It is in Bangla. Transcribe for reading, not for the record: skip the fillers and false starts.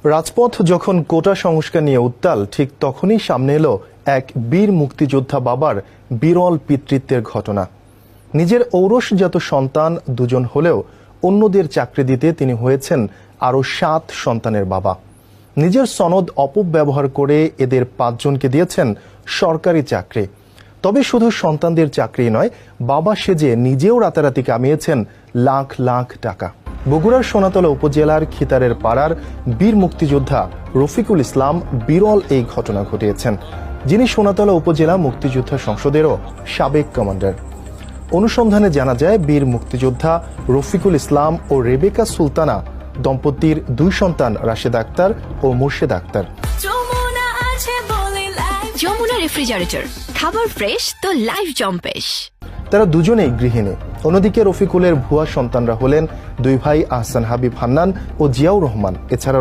রাজপথ যখন কোটা সংস্কার নিয়ে উত্তাল, ঠিক তখনই সামনে এলো এক বীর মুক্তিযোদ্ধা বাবার বিরল পিতৃত্বের ঘটনা। নিজের ঔরসজাত সন্তান দুজন হলেও অন্যদের চাকরি দিতে তিনি হয়েছেন আরও 7 সন্তানের বাবা। নিজের সনদ অপব্যবহার করে এদের 5 জনকে দিয়েছেন সরকারি চাকরি। তবে শুধু সন্তানদের চাকরি নয়, বাবা সেজে নিজেও রাতারাতি কামিয়েছেন লাখ লাখ টাকা। বগুড়ার সোনাতলা উপজেলার খিতারের পাড়ার বীর মুক্তিযোদ্ধা রফিকুল ইসলাম বিরল এই ঘটনা ঘটিয়েছেন, যিনি সোনাতলা উপজেলা মুক্তিযোদ্ধা সংসদেরও সাবেক কমান্ডার। অনুসন্ধানে জানা যায়, বীর মুক্তিযোদ্ধা রফিকুল ইসলাম ও রেবেকা সুলতানা দম্পতির 2 সন্তান রাশেদ আক্তার ও মুর্শেদ আক্তার। যমুনা রেফ্রিজারেটর, খাবার ফ্রেশ তো লাইফ জম্পেশ। তারা দুজনেই গৃহিণী। অন্যদিকে রফিকুলের ভুয়া সন্তানরা হলেন 2 ভাই আহসান হাবিব হান্নান ও জিয়াউর রহমান। এছাড়া